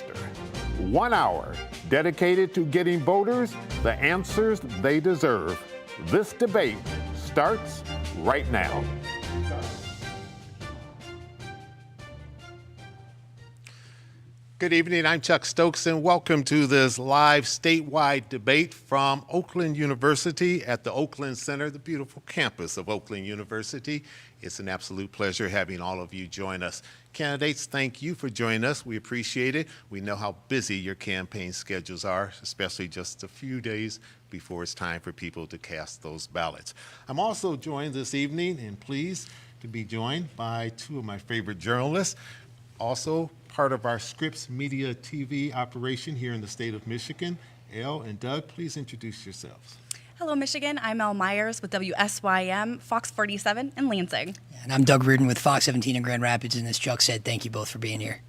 1 hour dedicated to getting voters the answers they deserve. This debate starts right now. Good evening, I'm Chuck Stokes, and welcome to this live statewide debate from Oakland University at the Oakland Center, the beautiful campus of Oakland University. It's an absolute pleasure having all of you join us. Candidates, thank you for joining us. We appreciate it. We know how busy your campaign schedules are, especially just a few days before it's time for people to cast those ballots. I'm also joined this evening and pleased to be joined by two of my favorite journalists, also part of our Scripps Media TV operation here in the state of Michigan. Elle and Doug, please introduce yourselves. Hello, Michigan. I'm Elle Myers with WSYM, Fox 47 in Lansing. And I'm Doug Reardon with Fox 17 in Grand Rapids, and as Chuck said, thank you both for being here.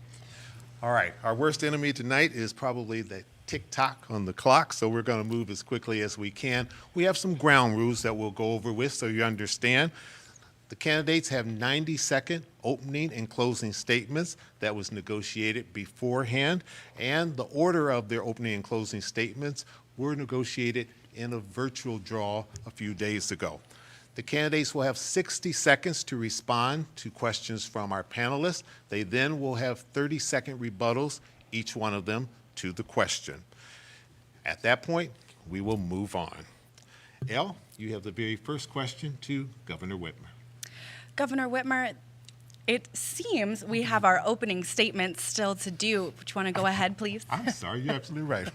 All right, our worst enemy tonight is probably the tick-tock on the clock, so we're going to move as quickly as we can. We have some ground rules that we'll go over with so you understand. The candidates have 90-second opening and closing statements that was negotiated beforehand, and the order of their opening and closing statements were negotiated in a virtual draw a few days ago. The candidates will have 60 seconds to respond to questions from our panelists. They then will have 30-second rebuttals, each one of them, to the question. At that point, we will move on. Elle, you have the very first question to Governor Whitmer. Governor Whitmer, it seems we have our opening statement still to do. Would you want to go ahead, please? I'm sorry, you're absolutely right.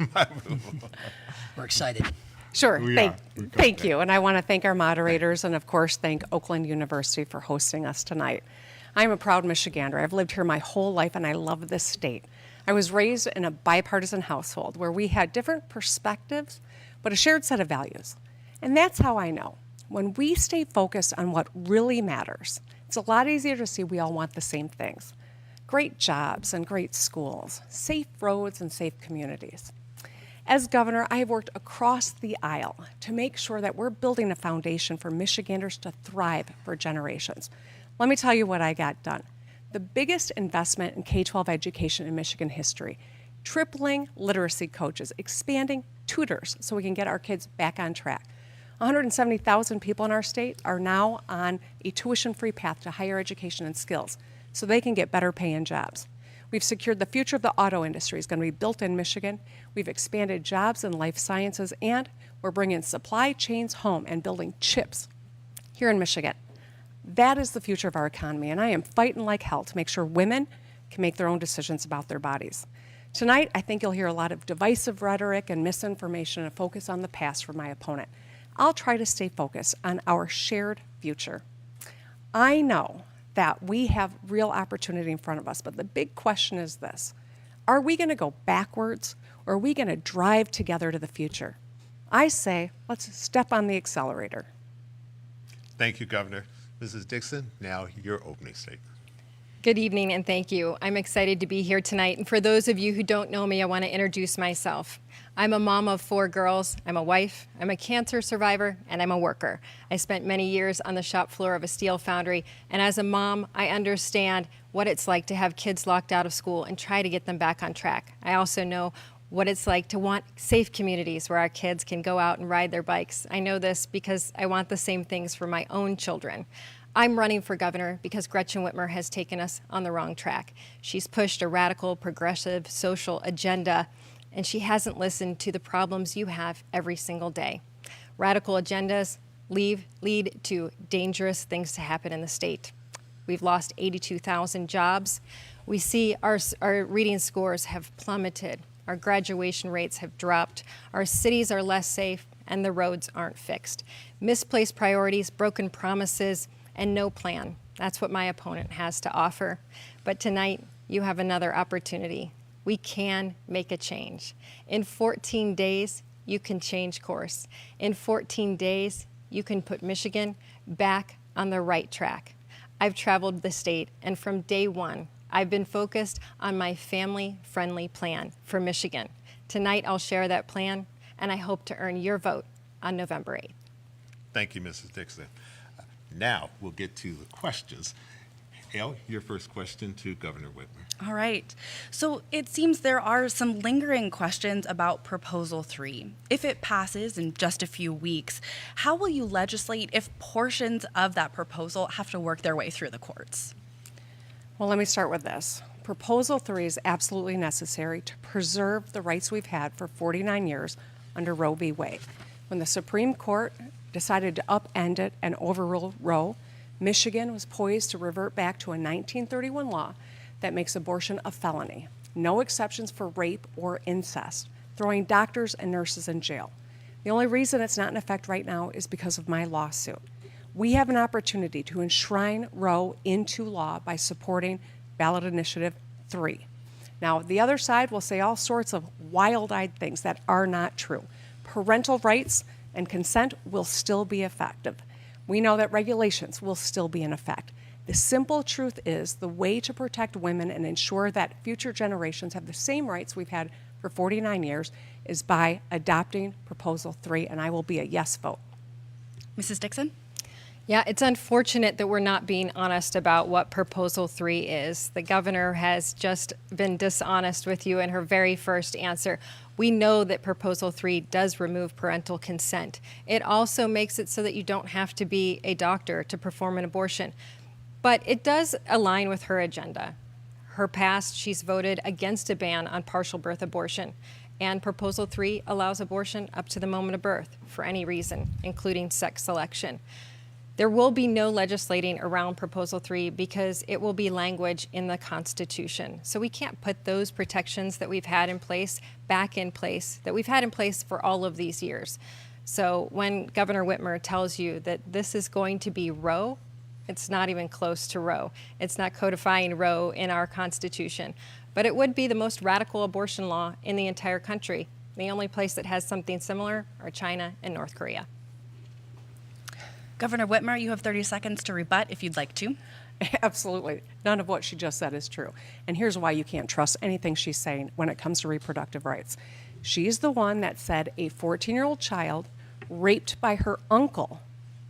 We're excited. Sure. Thank you. And I want to thank our moderators and, of course, thank Oakland University for hosting us tonight. I'm a proud Michigander. I've lived here my whole life, and I love this state. I was raised in a bipartisan household where we had different perspectives, but a shared set of values. And that's how I know. When we stay focused on what really matters, it's a lot easier to see we all want the same things. Great jobs and great schools, safe roads and safe communities. As governor, I have worked across the aisle to make sure that we're building a foundation for Michiganders to thrive for generations. Let me tell you what I got done. The biggest investment in K-12 education in Michigan history, tripling literacy coaches, expanding tutors so we can get our kids back on track. 170,000 people in our state are now on a tuition-free path to higher education and skills so they can get better paying jobs. We've secured the future of the auto industry is going to be built in Michigan. We've expanded jobs in life sciences, and we're bringing supply chains home and building chips here in Michigan. That is the future of our economy, and I am fighting like hell to make sure women can make their own decisions about their bodies. Tonight, I think you'll hear a lot of divisive rhetoric and misinformation and focus on the past from my opponent. I'll try to stay focused on our shared future. I know that we have real opportunity in front of us, but the big question is this. Are we going to go backwards, or are we going to drive together to the future? I say, let's step on the accelerator. Thank you, Governor. Mrs. Dixon, now your opening statement. Good evening, and thank you. I'm excited to be here tonight. And for those of you who don't know me, I want to introduce myself. I'm a mom of 4 girls. I'm a wife. I'm a cancer survivor, and I'm a worker. I spent many years on the shop floor of a steel foundry, and as a mom, I understand what it's like to have kids locked out of school and try to get them back on track. I also know what it's like to want safe communities where our kids can go out and ride their bikes. I know this because I want the same things for my own children. I'm running for governor because Gretchen Whitmer has taken us on the wrong track. She's pushed a radical, progressive, social agenda, and she hasn't listened to the problems you have every single day. Radical agendas lead to dangerous things to happen in the state. We've lost 82,000 jobs. We see our reading scores have plummeted. Our graduation rates have dropped. Our cities are less safe, and the roads aren't fixed. Misplaced priorities, broken promises, and no plan. That's what my opponent has to offer. But tonight, you have another opportunity. We can make a change. In 14 days, you can change course. In 14 days, you can put Michigan back on the right track. I've traveled the state, and from day one, I've been focused on my family-friendly plan for Michigan. Tonight, I'll share that plan, and I hope to earn your vote on November 8th. Thank you, Mrs. Dixon. Now we'll get to the questions. Al, your first question to Governor Whitmer. All right. So it seems there are some lingering questions about Proposal 3. If it passes in just a few weeks, how will you legislate if portions of that proposal have to work their way through the courts? Well, let me start with this. Proposal 3 is absolutely necessary to preserve the rights we've had for 49 years under Roe v. Wade. When the Supreme Court decided to upend it and overrule Roe, Michigan was poised to revert back to a 1931 law that makes abortion a felony. No exceptions for rape or incest, throwing doctors and nurses in jail. The only reason it's not in effect right now is because of my lawsuit. We have an opportunity to enshrine Roe into law by supporting ballot initiative 3. Now, the other side will say all sorts of wild-eyed things that are not true. Parental rights and consent will still be effective. We know that regulations will still be in effect. The simple truth is the way to protect women and ensure that future generations have the same rights we've had for 49 years is by adopting Proposal 3, and I will be a yes vote. Mrs. Dixon? Yeah, it's unfortunate that we're not being honest about what Proposal 3 is. The governor has just been dishonest with you in her very first answer. We know that Proposal 3 does remove parental consent. It also makes it so that you don't have to be a doctor to perform an abortion. But it does align with her agenda. Her past, she's voted against a ban on partial birth abortion. And Proposal 3 allows abortion up to the moment of birth for any reason, including sex selection. There will be no legislating around Proposal 3 because it will be language in the Constitution. So we can't put those protections that we've had in place back in place, that we've had in place for all of these years. So when Governor Whitmer tells you that this is going to be Roe, it's not even close to Roe. It's not codifying Roe in our Constitution. But it would be the most radical abortion law in the entire country. The only place that has something similar are China and North Korea. Governor Whitmer, you have 30 seconds to rebut if you'd like to. Absolutely. None of what she just said is true. And here's why you can't trust anything she's saying when it comes to reproductive rights. She's the one that said a 14-year-old child raped by her uncle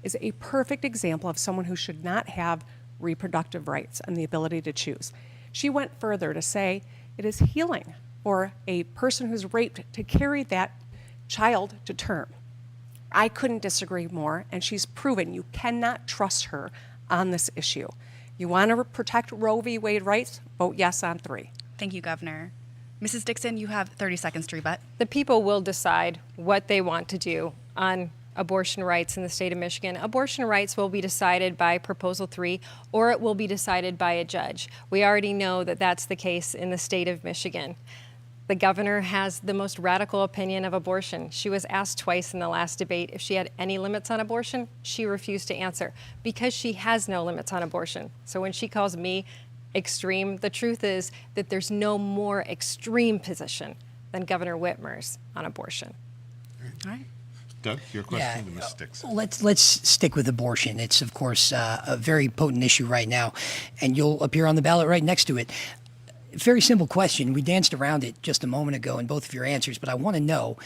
is a perfect example of someone who should not have reproductive rights and the ability to choose. She went further to say it is healing for a person who's raped to carry that child to term. I couldn't disagree more, and she's proven you cannot trust her on this issue. You want to protect Roe v. Wade rights? Vote yes on 3. Thank you, Governor. Mrs. Dixon, you have 30 seconds to rebut. The people will decide what they want to do on abortion rights in the state of Michigan. Abortion rights will be decided by Proposal 3, or it will be decided by a judge. We already know that that's the case in the state of Michigan. The governor has the most radical opinion of abortion. She was asked twice in the last debate if she had any limits on abortion. She refused to answer because she has no limits on abortion. So when she calls me extreme, the truth is that there's no more extreme position than Governor Whitmer's on abortion. All right. Doug, your question to Ms. Dixon. Let's stick with abortion. It's, of course, a very potent issue right now, and you'll appear on the ballot right next to it. Very simple question. We danced around it just a moment ago in both of your answers, but I want to know,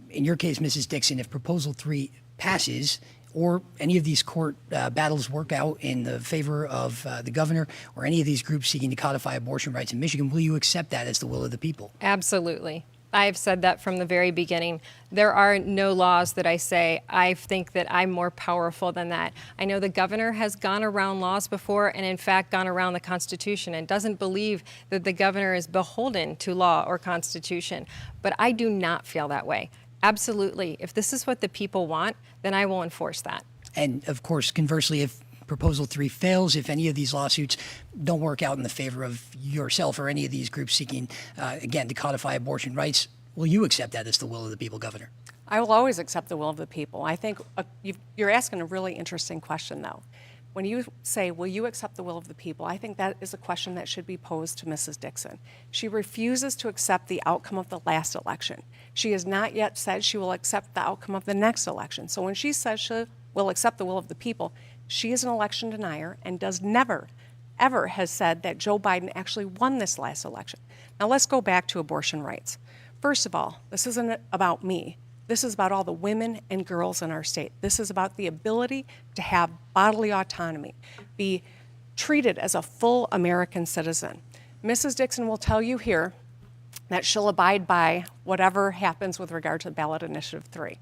in your case, Mrs. Dixon, if Proposal 3 passes or any of these court battles work out in the favor of the governor or any of these groups seeking to codify abortion rights in Michigan, will you accept that as the will of the people? Absolutely. I've said that from the very beginning. There are no laws that I say I think that I'm more powerful than that. I know the governor has gone around laws before and in fact gone around the Constitution and doesn't believe that the governor is beholden to law or Constitution. But I do not feel that way. Absolutely. If this is what the people want, then I will enforce that. And, of course, conversely, if Proposal 3 fails, if any of these lawsuits don't work out in the favor of yourself or any of these groups seeking, again, to codify abortion rights, will you accept that as the will of the people, Governor? I will always accept the will of the people. I think you're asking a really interesting question, though. When you say, will you accept the will of the people, I think that is a question that should be posed to Mrs. Dixon. She refuses to accept the outcome of the last election. She has not yet said she will accept the outcome of the next election. So when she says she will accept the will of the people, she is an election denier and does never, ever has said that Joe Biden actually won this last election. Now let's go back to abortion rights. First of all, this isn't about me. This is about all the women and girls in our state. This is about the ability to have bodily autonomy, be treated as a full American citizen. Mrs. Dixon will tell you here that she'll abide by whatever happens with regard to ballot initiative 3.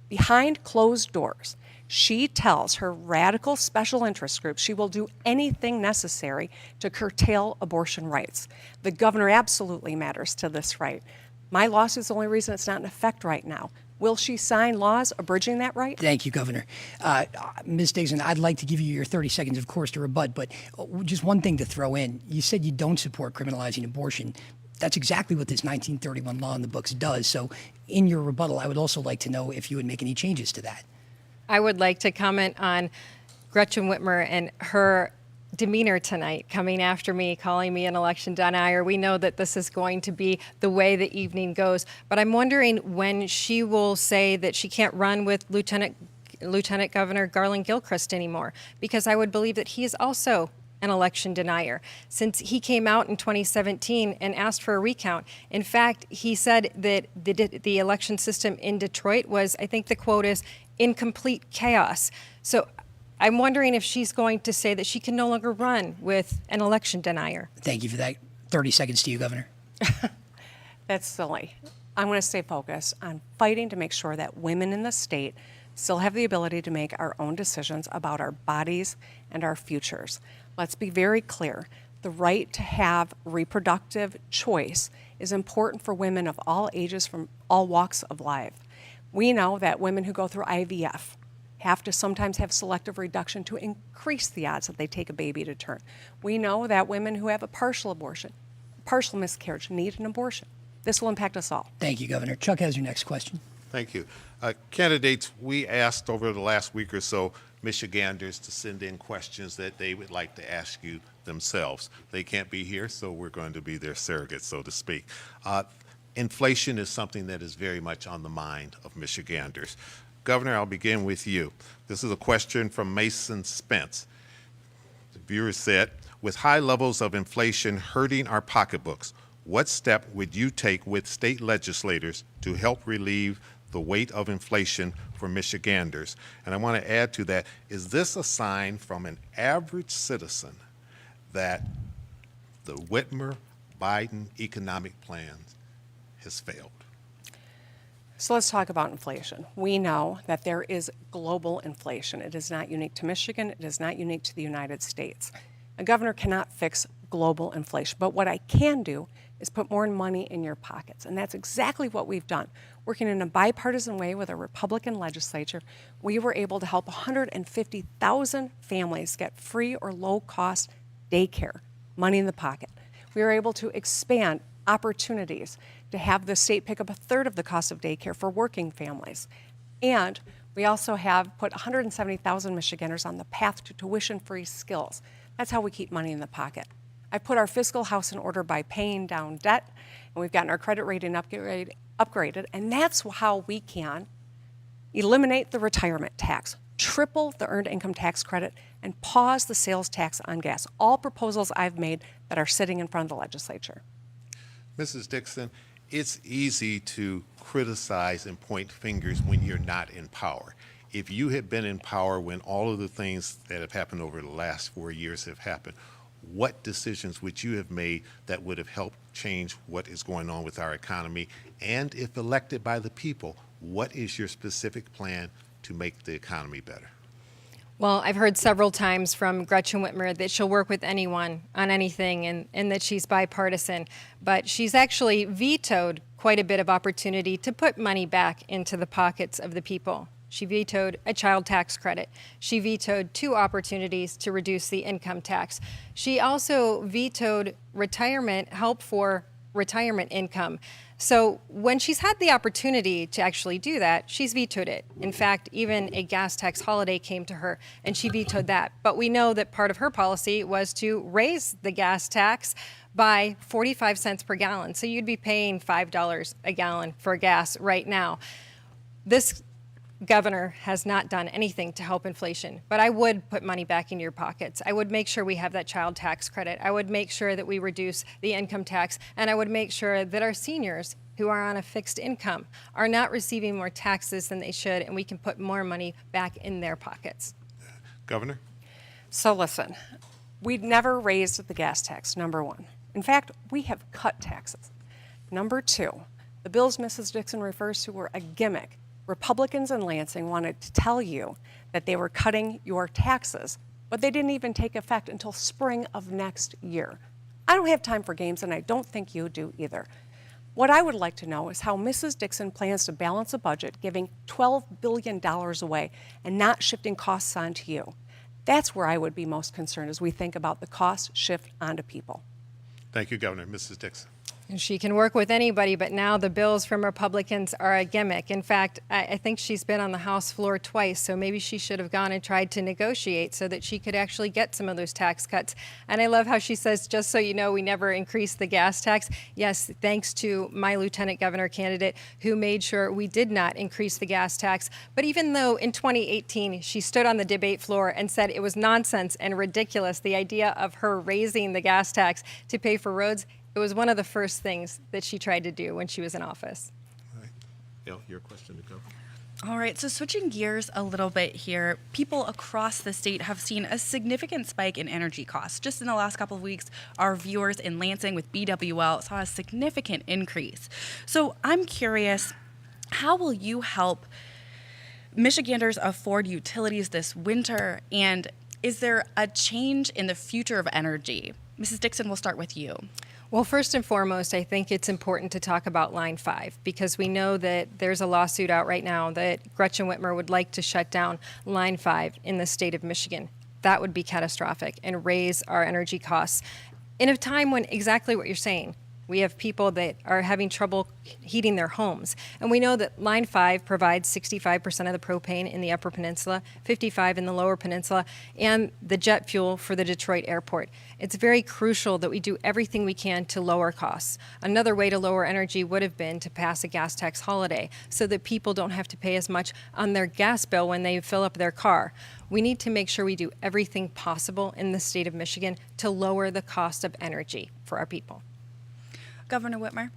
Behind closed doors, she tells her radical special interest group she will do anything necessary to curtail abortion rights. The governor absolutely matters to this right. My lawsuit's the only reason it's not in effect right now. Will she sign laws abridging that right? Thank you, Governor. Ms. Dixon, I'd like to give you your 30 seconds, of course, to rebut, but just one thing to throw in. You said you don't support criminalizing abortion. That's exactly what this 1931 law in the books does. So in your rebuttal, I would also like to know if you would make any changes to that. I would like to comment on Gretchen Whitmer and her demeanor tonight, coming after me, calling me an election denier. We know that this is going to be the way the evening goes, but I'm wondering when she will say that she can't run with Lieutenant Governor Garland Gilchrist anymore, because I would believe that he is also an election denier, since he came out in 2017 and asked for a recount. In fact, he said that the election system in Detroit was, I think the quote is, in complete chaos. So I'm wondering if she's going to say that she can no longer run with an election denier. Thank you for that. 30 seconds to you, Governor. That's silly. I'm going to stay focused on fighting to make sure that women in the state still have the ability to make our own decisions about our bodies and our futures. Let's be very clear. The right to have reproductive choice is important for women of all ages from all walks of life. We know that women who go through IVF have to sometimes have selective reduction to increase the odds that they take a baby to term. We know that women who have a partial abortion, partial miscarriage, need an abortion. This will impact us all. Thank you, Governor. Chuck has your next question. Thank you. Candidates, we asked over the last week or so Michiganders to send in questions that they would like to ask you themselves. They can't be here, so we're going to be their surrogates, so to speak. Inflation is something that is very much on the mind of Michiganders. Governor, I'll begin with you. This is a question from Mason Spence. The viewer said, with high levels of inflation hurting our pocketbooks, what step would you take with state legislators to help relieve the weight of inflation for Michiganders? And I want to add to that, is this a sign from an average citizen that the Whitmer-Biden economic plan has failed? So let's talk about inflation. We know that there is global inflation. It is not unique to Michigan. It is not unique to the United States. A governor cannot fix global inflation, but what I can do is put more money in your pockets, and that's exactly what we've done. Working in a bipartisan way with a Republican legislature, we were able to help 150,000 families get free or low-cost daycare, money in the pocket. We were able to expand opportunities to have the state pick up 1/3 of the cost of daycare for working families. And we also have put 170,000 Michiganders on the path to tuition-free skills. That's how we keep money in the pocket. I put our fiscal house in order by paying down debt, and we've gotten our credit rating upgraded, and that's how we can eliminate the retirement tax, triple the earned income tax credit, and pause the sales tax on gas. All proposals I've made that are sitting in front of the legislature. Mrs. Dixon, it's easy to criticize and point fingers when you're not in power. If you had been in power when all of the things that have happened over the last 4 years have happened, what decisions would you have made that would have helped change what is going on with our economy? And if elected by the people, what is your specific plan to make the economy better? Well, I've heard several times from Gretchen Whitmer that she'll work with anyone on anything and that she's bipartisan, but she's actually vetoed quite a bit of opportunity to put money back into the pockets of the people. She vetoed a child tax credit. She vetoed 2 opportunities to reduce the income tax. She also vetoed retirement help for retirement income. So when she's had the opportunity to actually do that, she's vetoed it. In fact, even a gas tax holiday came to her, and she vetoed that. But we know that part of her policy was to raise the gas tax by 45 cents per gallon. So you'd be paying $5 a gallon for gas right now. This governor has not done anything to help inflation, but I would put money back in your pockets. I would make sure we have that child tax credit. I would make sure that we reduce the income tax, and I would make sure that our seniors who are on a fixed income are not receiving more taxes than they should, and we can put more money back in their pockets. Governor? So listen, We'd never raised the gas tax, number one. In fact, we have cut taxes. Number two, the bills Mrs. Dixon refers to were a gimmick. Republicans in Lansing wanted to tell you that they were cutting your taxes, but they didn't even take effect until spring of next year. I don't have time for games, and I don't think you do either. What I would like to know is how Mrs. Dixon plans to balance a budget giving $12 billion away and not shifting costs onto you. That's where I would be most concerned as we think about the cost shift onto people. Thank you, Governor. Mrs. Dixon. And she can work with anybody, but now the bills from Republicans are a gimmick. In fact, I think she's been on the House floor twice, so maybe she should have gone and tried to negotiate so that she could actually get some of those tax cuts. And I love how she says, just so you know, we never increased the gas tax. Yes, thanks to my lieutenant governor candidate who made sure we did not increase the gas tax. But even though in 2018 she stood on the debate floor and said it was nonsense and ridiculous, the idea of her raising the gas tax to pay for roads, it was one of the first things that she tried to do when she was in office. All right. Gail, your question to go. All right, so switching gears a little bit here, people across the state have seen a significant spike in energy costs. Just in the last couple of weeks, our viewers in Lansing with BWL saw a significant increase. So I'm curious, how will you help Michiganders afford utilities this winter? And is there a change in the future of energy? Mrs. Dixon, we'll start with you. Well, first and foremost, I think it's important to talk about Line 5 because we know that there's a lawsuit out right now that Gretchen Whitmer would like to shut down Line 5 in the state of Michigan. That would be catastrophic and raise our energy costs in a time when exactly what you're saying. We have people that are having trouble heating their homes. And we know that Line 5 provides 65% of the propane in the Upper Peninsula, 55% in the Lower Peninsula, and the jet fuel for the Detroit airport. It's very crucial that we do everything we can to lower costs. Another way to lower energy would have been to pass a gas tax holiday so that people don't have to pay as much on their gas bill when they fill up their car. We need to make sure we do everything possible in the state of Michigan to lower the cost of energy for our people. Governor Whitmer?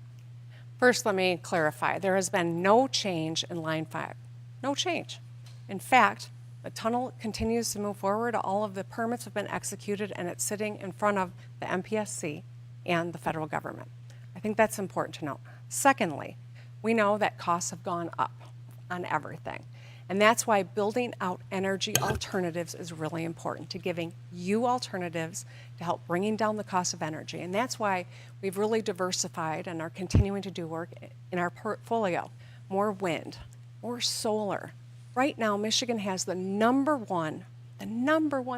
First, let me clarify. There has been no change in Line 5. No change. In fact, the tunnel continues to move forward. All of the permits have been executed, and it's sitting in front of the MPSC and the federal government. I think that's important to note. Secondly, we know that costs have gone up on everything. And that's why building out energy alternatives is really important, to giving you alternatives to help bringing down the cost of energy. And that's why we've really diversified and are continuing to do work in our portfolio. More wind, more solar. Right now, Michigan has the number one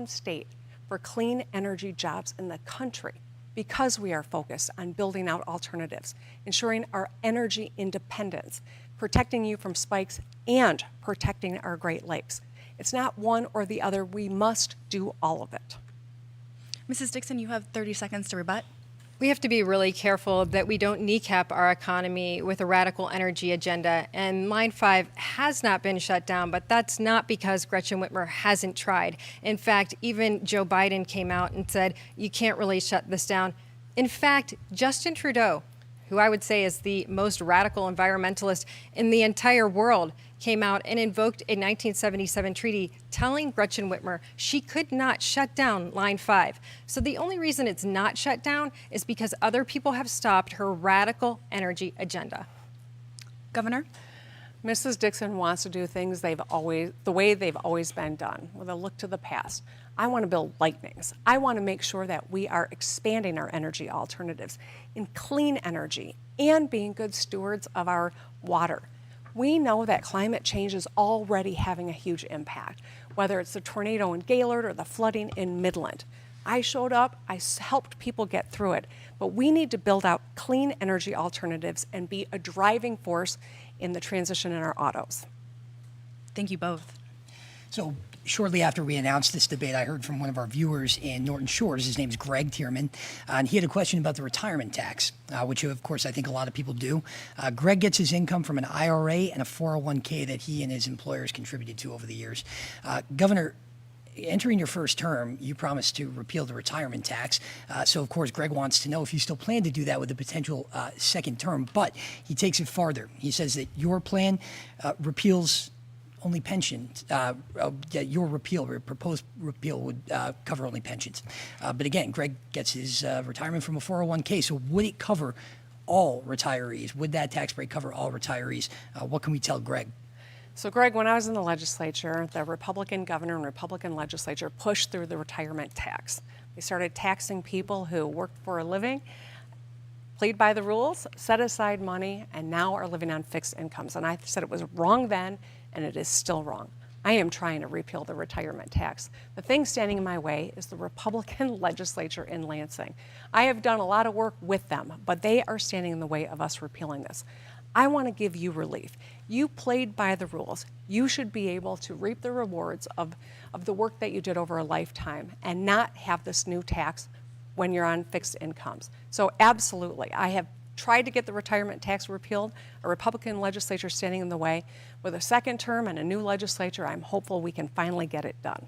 state for clean energy jobs in the country because we are focused on building out alternatives, ensuring our energy independence, protecting you from spikes, and protecting our Great Lakes. It's not one or the other. We must do all of it. Mrs. Dixon, you have 30 seconds to rebut. We have to be really careful that we don't kneecap our economy with a radical energy agenda. And Line 5 has not been shut down, but that's not because Gretchen Whitmer hasn't tried. In fact, even Joe Biden came out and said, you can't really shut this down. In fact, Justin Trudeau, who I would say is the most radical environmentalist in the entire world, came out and invoked a 1977 treaty telling Gretchen Whitmer she could not shut down Line 5. So the only reason it's not shut down is because other people have stopped her radical energy agenda. Governor? Mrs. Dixon wants to do things the way they've always been done, with a look to the past. I want to build lightnings. I want to make sure that we are expanding our energy alternatives in clean energy and being good stewards of our water. We know that climate change is already having a huge impact, whether it's the tornado in Gaylord or the flooding in Midland. I showed up, I helped people get through it, but we need to build out clean energy alternatives and be a driving force in the transition in our autos. Thank you both. So shortly after we announced this debate, I heard from one of our viewers in Norton Shores. His name is Greg Tierman, and he had a question about the retirement tax, which, of course, I think a lot of people do. Greg gets his income from an IRA and a 401k that he and his employers contributed to over the years. Governor, entering your first term, you promised to repeal the retirement tax. So, of course, Greg wants to know if you still plan to do that with a potential second term. But he takes it farther. He says that your plan repeals only pensions. Your repeal, your proposed repeal would cover only pensions. But again, Greg gets his retirement from a 401k. So would it cover all retirees? Would that tax break cover all retirees? What can we tell Greg? So, Greg, when I was in the legislature, the Republican governor and Republican legislature pushed through the retirement tax. They started taxing people who worked for a living, played by the rules, set aside money, and now are living on fixed incomes. And I said it was wrong then, and it is still wrong. I am trying to repeal the retirement tax. The thing standing in my way is the Republican legislature in Lansing. I have done a lot of work with them, but they are standing in the way of us repealing this. I want to give you relief. You played by the rules. You should be able to reap the rewards of the work that you did over a lifetime and not have this new tax when you're on fixed incomes. So absolutely, I have tried to get the retirement tax repealed, a Republican legislature standing in the way. With a second term and a new legislature, I'm hopeful we can finally get it done.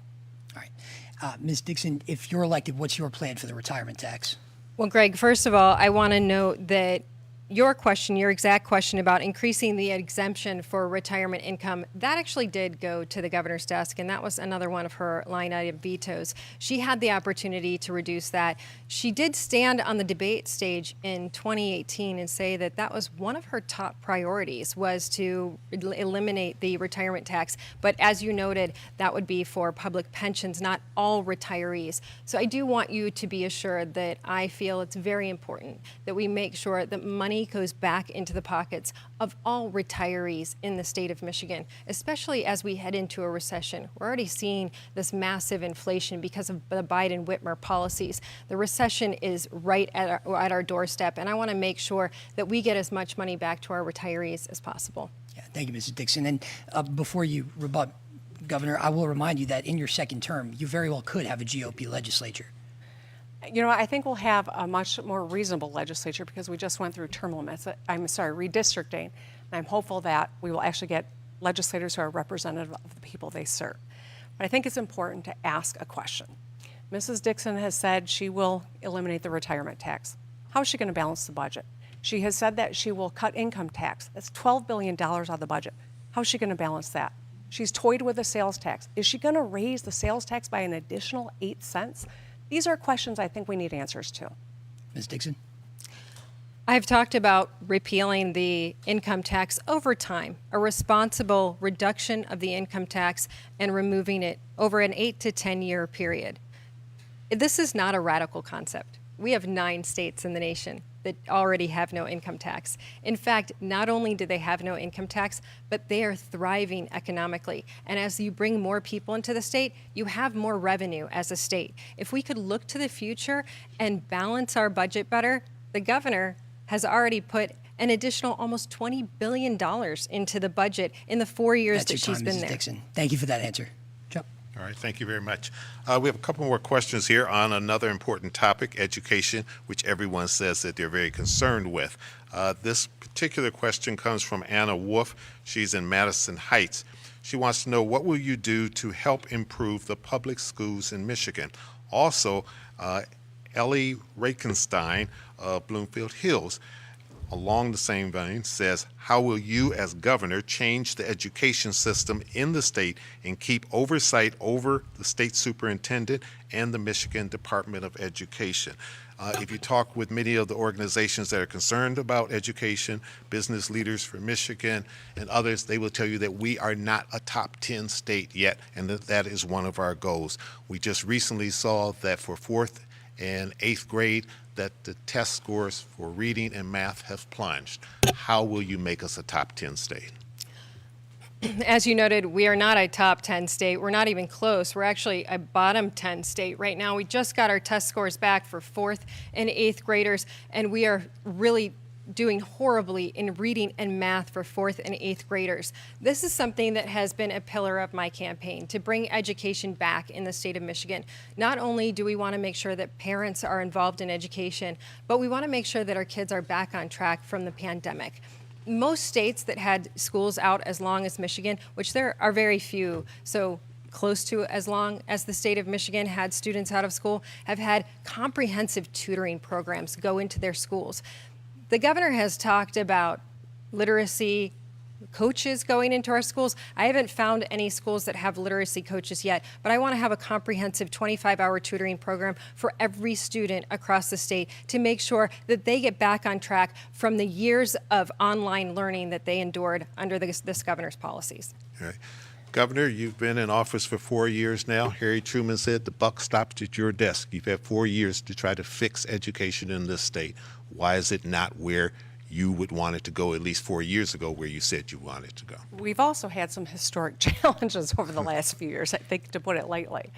All right. Ms. Dixon, if you're elected, what's your plan for the retirement tax? Well, Greg, first of all, I want to note that your question, your exact question about increasing the exemption for retirement income, that actually did go to the governor's desk, and that was another one of her line item vetoes. She had the opportunity to reduce that. She did stand on the debate stage in 2018 and say that that was one of her top priorities, was to eliminate the retirement tax. But as you noted, that would be for public pensions, not all retirees. So I do want you to be assured that I feel it's very important that we make sure that money goes back into the pockets of all retirees in the state of Michigan, especially as we head into a recession. We're already seeing this massive inflation because of the Biden-Whitmer policies. The recession is right at our doorstep, and I want to make sure that we get as much money back to our retirees as possible. Yeah, thank you, Mrs. Dixon. And before you rebut, Governor, I will remind you that in your second term, you very well could have a GOP legislature. You know, I think we'll have a much more reasonable legislature because we just went through term limits. Redistricting. And I'm hopeful that we will actually get legislators who are representative of the people they serve. But I think it's important to ask a question. Mrs. Dixon has said she will eliminate the retirement tax. How is she going to balance the budget? She has said that she will cut income tax. That's $12 billion out of the budget. How is she going to balance that? She's toyed with a sales tax. Is she going to raise the sales tax by an additional 8 cents? These are questions I think we need answers to. Ms. Dixon? I've talked about repealing the income tax over time, a responsible reduction of the income tax and removing it over an 8 to 10 year period. This is not a radical concept. We have 9 states in the nation that already have no income tax. In fact, not only do they have no income tax, but they are thriving economically. And as you bring more people into the state, you have more revenue as a state. If we could look to the future and balance our budget better, the governor has already put an additional almost $20 billion into the budget in the 4 years That's that your she's time, been Mrs. there. Dixon. Thank you for that answer. Chuck? All right, thank you very much. We have a couple more questions here on another important topic, education, which everyone says that they're very concerned with. This particular question comes from Anna Wolf. She's in Madison Heights. She wants to know, what will you do to help improve the public schools in Michigan? Also, Ellie Rakenstein of Bloomfield Hills, along the same vein, says, how will you as governor change the education system in the state and keep oversight over the state superintendent and the Michigan Department of Education? If you talk with many of the organizations that are concerned about education, Business Leaders for Michigan and others, they will tell you that we are not a top 10 state yet, and that is one of our goals. We just recently saw that for 4th and 8th grade, that the test scores for reading and math have plunged. How will you make us a top 10 state? As you noted, we are not a top 10 state. We're not even close. We're actually a bottom 10 state right now. We just got our test scores back for 4th and 8th graders, and we are really doing horribly in reading and math for 4th and 8th graders. This is something that has been a pillar of my campaign, to bring education back in the state of Michigan. Not only do we want to make sure that parents are involved in education, but we want to make sure that our kids are back on track from the pandemic. Most states that had schools out as long as Michigan, which there are very few, so close to as long as the state of Michigan had students out of school, have had comprehensive tutoring programs go into their schools. The governor has talked about literacy, coaches going into our schools. I haven't found any schools that have literacy coaches yet, but I want to have a comprehensive 25-hour tutoring program for every student across the state to make sure that they get back on track from the years of online learning that they endured under this governor's policies. All right. Governor, you've been in office for 4 years now. Harry Truman said the buck stops at your desk. You've had 4 years to try to fix education in this state. Why is it not where you would want it to go, at least 4 years ago, where you said you wanted it to go? We've also had some historic challenges over the last few years, I think, to put it lightly.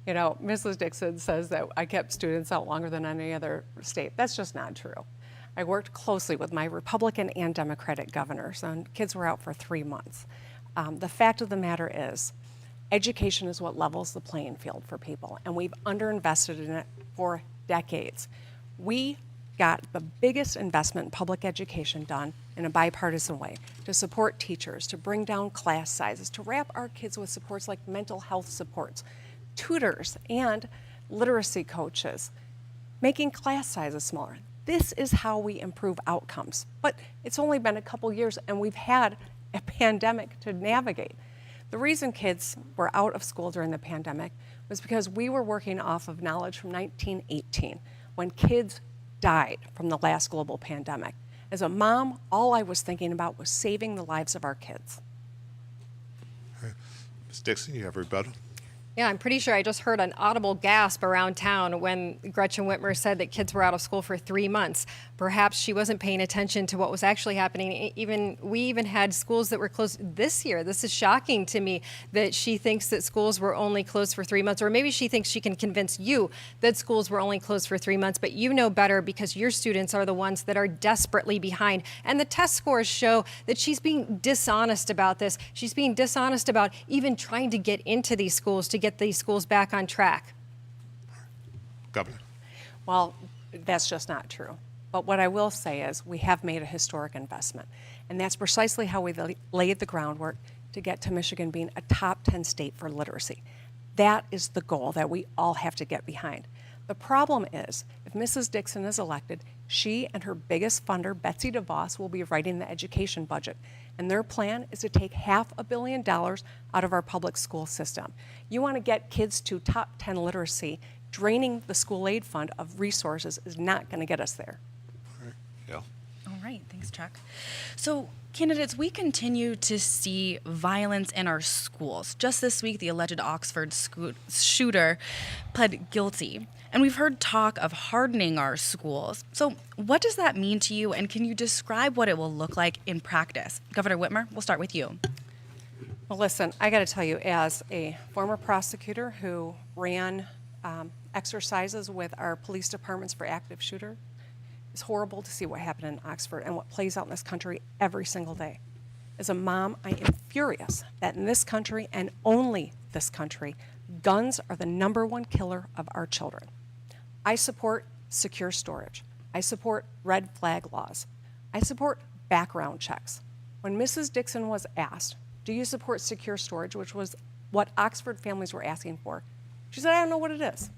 You know, Mrs. Dixon says that I kept students out longer than any other state. That's just not true. I worked closely with my Republican and Democratic governors, and kids were out for 3 months. The fact of the matter is, education is what levels the playing field for people, and we've underinvested in it for decades. We got the biggest investment in public education done in a bipartisan way to support teachers, to bring down class sizes, to wrap our kids with supports like mental health supports, tutors, and literacy coaches, making class sizes smaller. This is how we improve outcomes. But it's only been a couple years, and we've had a pandemic to navigate. The reason kids were out of school during the pandemic was because we were working off of knowledge from 1918, when kids died from the last global pandemic. As a mom, all I was thinking about was saving the lives of our kids. Ms. Dixon, you have a rebuttal? Yeah, I'm pretty sure I just heard an audible gasp around town when Gretchen Whitmer said that kids were out of school for 3 months. Perhaps she wasn't paying attention to what was actually happening. We even had schools that were closed this year. This is shocking to me that she thinks that schools were only closed for 3 months, or maybe she thinks she can convince you that schools were only closed for 3 months, but you know better because your students are the ones that are desperately behind. And the test scores show that she's being dishonest about this. She's being dishonest about even trying to get into these schools, to get these schools back on track. Governor. Well, that's just not true. But what I will say is we have made a historic investment, and that's precisely how we laid the groundwork to get to Michigan being a top 10 state for literacy. That is the goal that we all have to get behind. The problem is, if Mrs. Dixon is elected, she and her biggest funder, Betsy DeVos, will be writing the education budget. And their plan is to take $500 million out of our public school system. You want to get kids to top 10 literacy, draining the school aid fund of resources is not going to get us there. Yeah. All right, thanks, Chuck. So, candidates, we continue to see violence in our schools. Just this week, the alleged Oxford shooter pled guilty. And we've heard talk of hardening our schools. So what does that mean to you, and can you describe what it will look like in practice? Governor Whitmer, we'll start with you. Well, listen, I got to tell you, as a former prosecutor who ran exercises with our police departments for active shooter, it's horrible to see what happened in Oxford and what plays out in this country every single day. As a mom, I am furious that in this country, and only this country, guns are the #1 killer of our children. I support secure storage. I support red flag laws. I support background checks. When Mrs. Dixon was asked, do you support secure storage, which was what Oxford families were asking for, she said, I don't know what it is.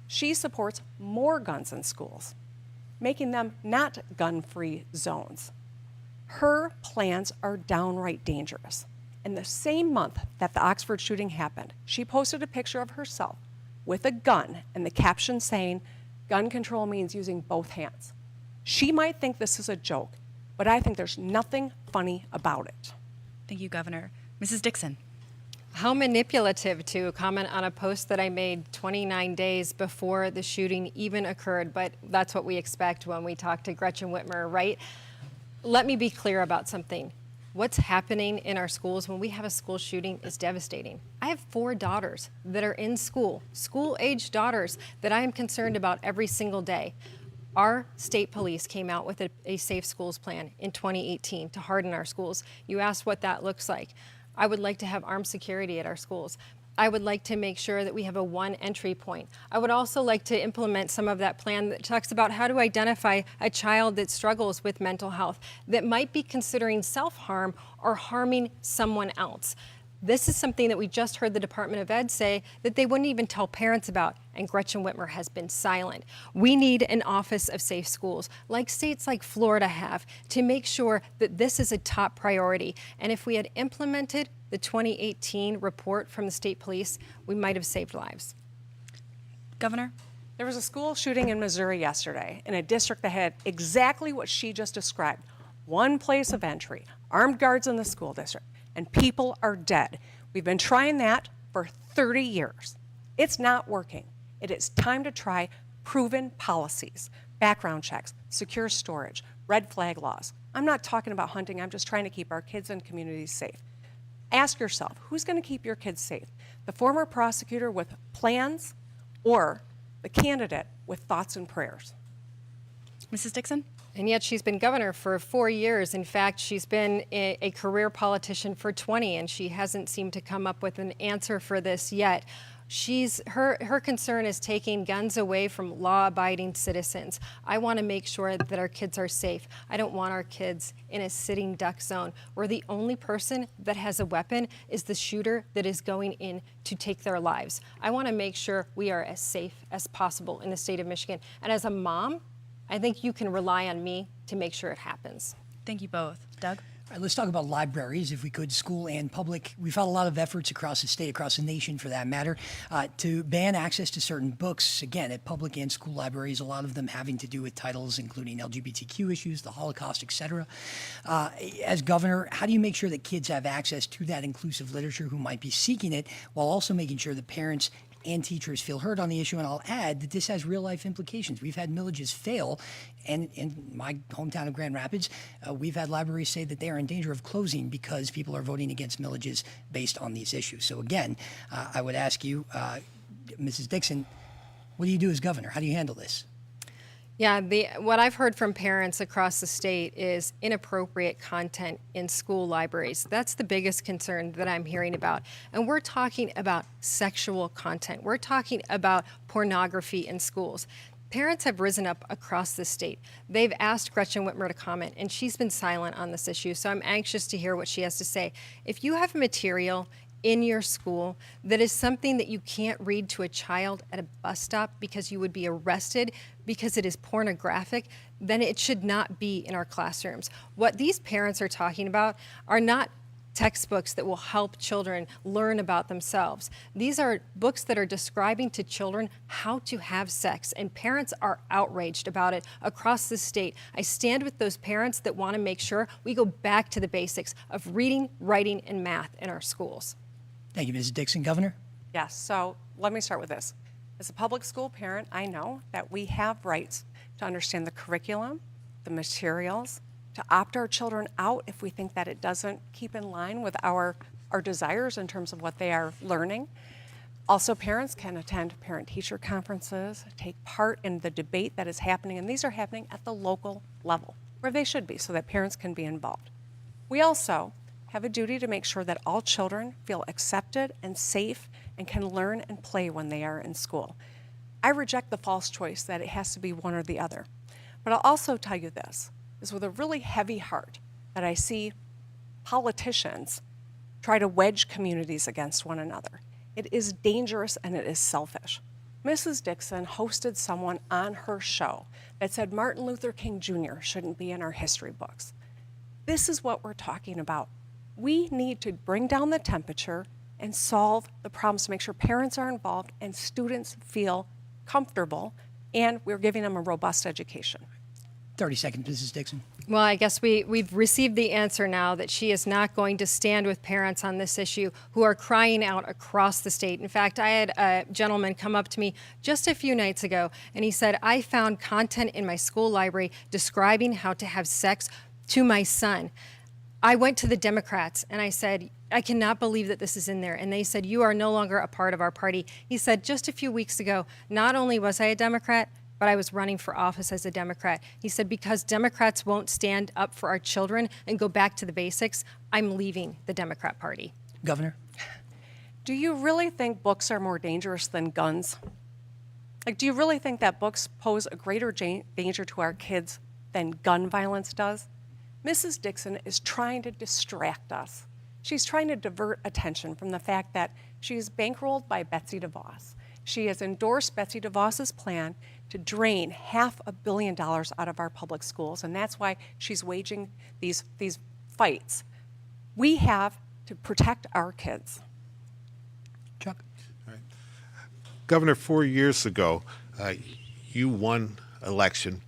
She supports more guns in schools, making them not gun-free zones. Her plans are downright dangerous. In the same month that the Oxford shooting happened, she posted a picture of herself with a gun and the caption saying, gun control means using both hands. She might think this is a joke, but I think there's nothing funny about it. Thank you, Governor. Mrs. Dixon. How manipulative to comment on a post that I made 29 days before the shooting even occurred, but that's what we expect when we talk to Gretchen Whitmer, right? Let me be clear about something. What's happening in our schools when we have a school shooting is devastating. I have 4 daughters that are in school-age daughters that I am concerned about every single day. Our state police came out with a Safe Schools plan in 2018 to harden our schools. You asked what that looks like. I would like to have armed security at our schools. I would like to make sure that we have a one entry point. I would also like to implement some of that plan that talks about how to identify a child that struggles with mental health, that might be considering self-harm or harming someone else. This is something that we just heard the Department of Ed say that they wouldn't even tell parents about, and Gretchen Whitmer has been silent. We need an Office of Safe Schools, like states like Florida have, to make sure that this is a top priority. And if we had implemented the 2018 report from the state police, we might have saved lives. Governor? There was a school shooting in Missouri yesterday in a district that had exactly what she just described. One place of entry, armed guards in the school district, and people are dead. We've been trying that for 30 years. It's not working. It is time to try proven policies, background checks, secure storage, red flag laws. I'm not talking about hunting. I'm just trying to keep our kids and communities safe. Ask yourself, who's going to keep your kids safe? The former prosecutor with plans or the candidate with thoughts and prayers? Mrs. Dixon? And yet she's been governor for 4 years. In fact, she's been a career politician for 20, and she hasn't seemed to come up with an answer for this yet. Her concern is taking guns away from law-abiding citizens. I want to make sure that our kids are safe. I don't want our kids in a sitting duck zone where the only person that has a weapon is the shooter that is going in to take their lives. I want to make sure we are as safe as possible in the state of Michigan. And as a mom, I think you can rely on me to make sure it happens. Thank you both. Doug? All right, let's talk about libraries, if we could, school and public. We've had a lot of efforts across the state, across the nation for that matter, to ban access to certain books, again, at public and school libraries, a lot of them having to do with titles including LGBTQ issues, the Holocaust, et cetera. As governor, how do you make sure that kids have access to that inclusive literature who might be seeking it, while also making sure that parents and teachers feel heard on the issue? And I'll add that this has real life implications. We've had millages fail, and in my hometown of Grand Rapids, we've had libraries say that they are in danger of closing because people are voting against millages based on these issues. So again, I would ask you, Mrs. Dixon, what do you do as governor? How do you handle this? Yeah, what I've heard from parents across the state is inappropriate content in school libraries. That's the biggest concern that I'm hearing about. And we're talking about sexual content. We're talking about pornography in schools. Parents have risen up across the state. They've asked Gretchen Whitmer to comment, and she's been silent on this issue, so I'm anxious to hear what she has to say. If you have material in your school that is something that you can't read to a child at a bus stop because you would be arrested because it is pornographic, then it should not be in our classrooms. What these parents are talking about are not textbooks that will help children learn about themselves. These are books that are describing to children how to have sex, and parents are outraged about it across the state. I stand with those parents that want to make sure we go back to the basics of reading, writing, and math in our schools. Thank you, Mrs. Dixon. Governor? Yes, so let me start with this. As a public school parent, I know that we have rights to understand the curriculum, the materials, to opt our children out if we think that it doesn't keep in line with our desires in terms of what they are learning. Also, parents can attend parent-teacher conferences, take part in the debate that is happening, and these are happening at the local level, where they should be, so that parents can be involved. We also have a duty to make sure that all children feel accepted and safe and can learn and play when they are in school. I reject the false choice that it has to be one or the other. But I'll also tell you this, is with a really heavy heart that I see politicians try to wedge communities against one another. It is dangerous and it is selfish. Mrs. Dixon hosted someone on her show that said Martin Luther King Jr. shouldn't be in our history books. This is what we're talking about. We need to bring down the temperature and solve the problems to make sure parents are involved and students feel comfortable, and we're giving them a robust education. 30 seconds, Mrs. Dixon. Well, I guess we've received the answer now that she is not going to stand with parents on this issue who are crying out across the state. In fact, I had a gentleman come up to me just a few nights ago, and he said, I found content in my school library describing how to have sex to my son. I went to the Democrats and I said, I cannot believe that this is in there. And they said, you are no longer a part of our party. He said, just a few weeks ago, not only was I a Democrat, but I was running for office as a Democrat. He said, because Democrats won't stand up for our children and go back to the basics, I'm leaving the Democrat Party. Governor? Do you really think books are more dangerous than guns? Like, do you really think that books pose a greater danger to our kids than gun violence does? Mrs. Dixon is trying to distract us She's trying to divert attention from the fact that she's bankrolled by Betsy DeVos. She has endorsed Betsy DeVos's plan to drain $500 million out of our public schools, and that's why she's waging these fights. We have to protect our kids. Chuck? Governor, 4 years ago, you won election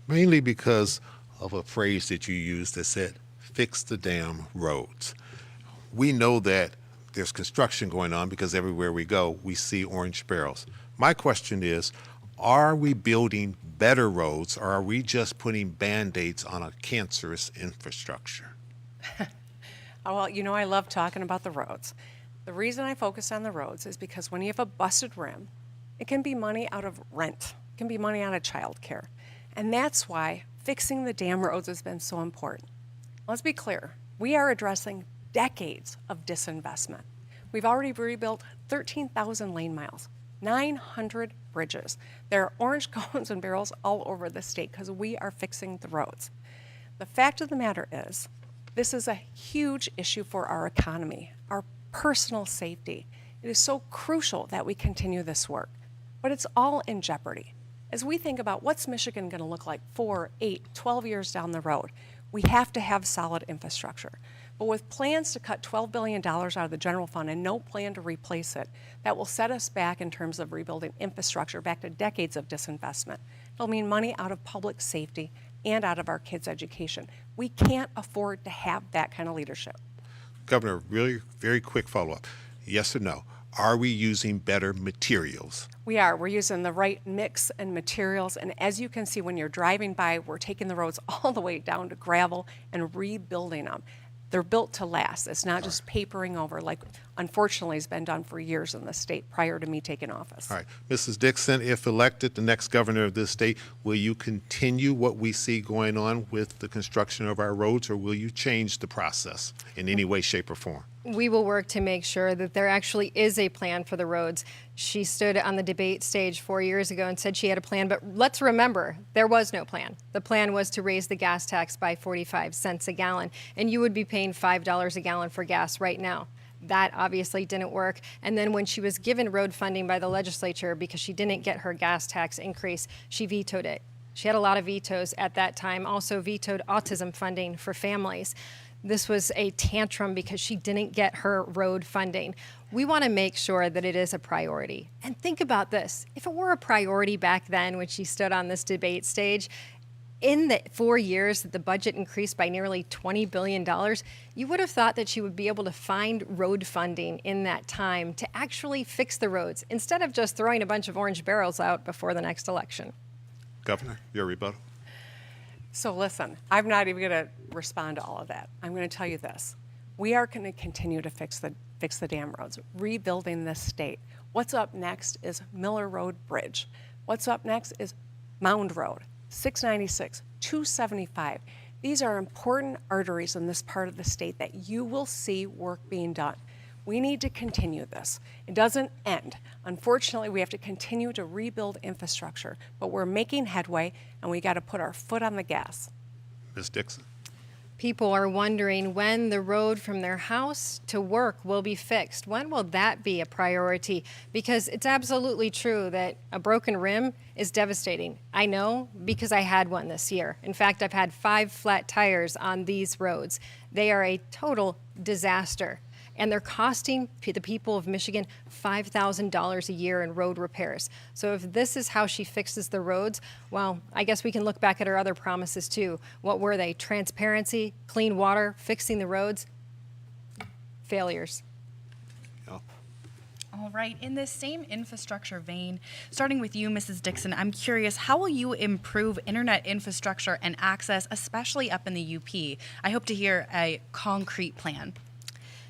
mainly because of a phrase that you used that said, fix the damn roads. We know that there's construction going on because everywhere we go, we see orange barrels. My question is, are we building better roads, or are we just putting Band-Aids on a cancerous infrastructure? Well, you know, I love talking about the roads. The reason I focus on the roads is because when you have a busted rim, it can be money out of rent. It can be money out of childcare. And that's why fixing the damn roads has been so important. Let's be clear. We are addressing decades of disinvestment. We've already rebuilt 13,000 lane miles, 900 bridges. There are orange cones and barrels all over the state because we are fixing the roads. The fact of the matter is, this is a huge issue for our economy, our personal safety. It is so crucial that we continue this work, but it's all in jeopardy. As we think about what's Michigan going to look like 4, 8, 12 years down the road, we have to have solid infrastructure. But with plans to cut $12 billion out of the general fund and no plan to replace it, that will set us back in terms of rebuilding infrastructure back to decades of disinvestment. It'll mean money out of public safety and out of our kids' education. We can't afford to have that kind of leadership. Governor, really very quick follow-up. Yes or no? Are we using better materials? We are. We're using the right mix and materials. And as you can see, when you're driving by, we're taking the roads all the way down to gravel and rebuilding them. They're built to last. It's not just papering over like, unfortunately, has been done for years in the state prior to me taking office. All right. Mrs. Dixon, if elected the next governor of this state, will you continue what we see going on with the construction of our roads, or will you change the process in any way, shape, or form? We will work to make sure that there actually is a plan for the roads. She stood on the debate stage 4 years ago and said she had a plan, but let's remember, there was no plan. The plan was to raise the gas tax by 45 cents a gallon, and you would be paying $5 a gallon for gas right now. That obviously didn't work. And then when she was given road funding by the legislature because she didn't get her gas tax increase, she vetoed it. She had a lot of vetoes at that time, also vetoed autism funding for families. This was a tantrum because she didn't get her road funding. We want to make sure that it is a priority. And think about this. If it were a priority back then when she stood on this debate stage, in the 4 years that the budget increased by nearly $20 billion, you would have thought that she would be able to find road funding in that time to actually fix the roads instead of just throwing a bunch of orange barrels out before the next election. Governor, your rebuttal. So listen, I'm not even going to respond to all of that. I'm going to tell you this. We are going to continue to fix the damn roads, rebuilding this state. What's up next is Miller Road Bridge. What's up next is Mound Road, 696, 275. These are important arteries in this part of the state that you will see work being done. We need to continue this. It doesn't end. Unfortunately, we have to continue to rebuild infrastructure, but we're making headway, and we got to put our foot on the gas. Ms. Dixon. People are wondering when the road from their house to work will be fixed. When will that be a priority? Because it's absolutely true that a broken rim is devastating. I know because I had one this year. In fact, I've had 5 flat tires on these roads. They are a total disaster. And they're costing the people of Michigan $5,000 a year in road repairs. So if this is how she fixes the roads, well, I guess we can look back at her other promises too. What were they? Transparency, clean water, fixing the roads? Failures. Yeah. All right, in this same infrastructure vein, starting with you, Mrs. Dixon, I'm curious, how will you improve internet infrastructure and access, especially up in the UP? I hope to hear a concrete plan.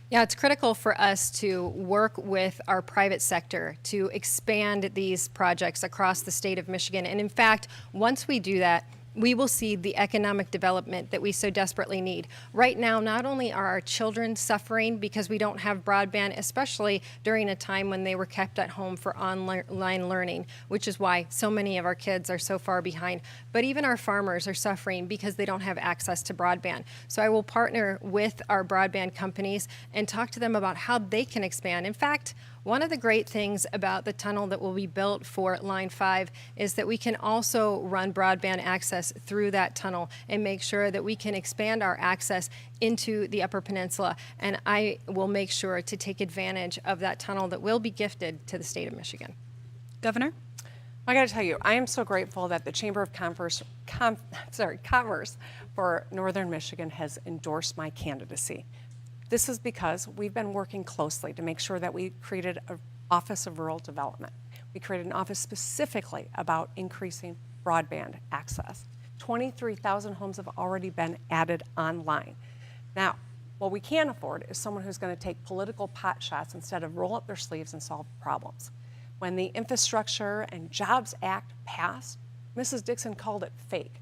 Yeah, it's critical for us to work with our private sector to expand these projects across the state of Michigan. And in fact, once we do that, we will see the economic development that we so desperately need. Right now, not only are our children suffering because we don't have broadband, especially during a time when they were kept at home for online learning, which is why so many of our kids are so far behind, but even our farmers are suffering because they don't have access to broadband. So I will partner with our broadband companies and talk to them about how they can expand. In fact, one of the great things about the tunnel that will be built for Line 5 is that we can also run broadband access through that tunnel and make sure that we can expand our access into the Upper Peninsula. And I will make sure to take advantage of that tunnel that will be gifted to the state of Michigan. Governor? I got to tell you, I am so grateful that the Chamber of Commerce for Northern Michigan has endorsed my candidacy. This is because we've been working closely to make sure that we created an Office of Rural Development. We created an office specifically about increasing broadband access. 23,000 homes have already been added online. Now, what we can't afford is someone who's going to take political pot shots instead of roll up their sleeves and solve problems. When the Infrastructure and Jobs Act passed, Mrs. Dixon called it fake.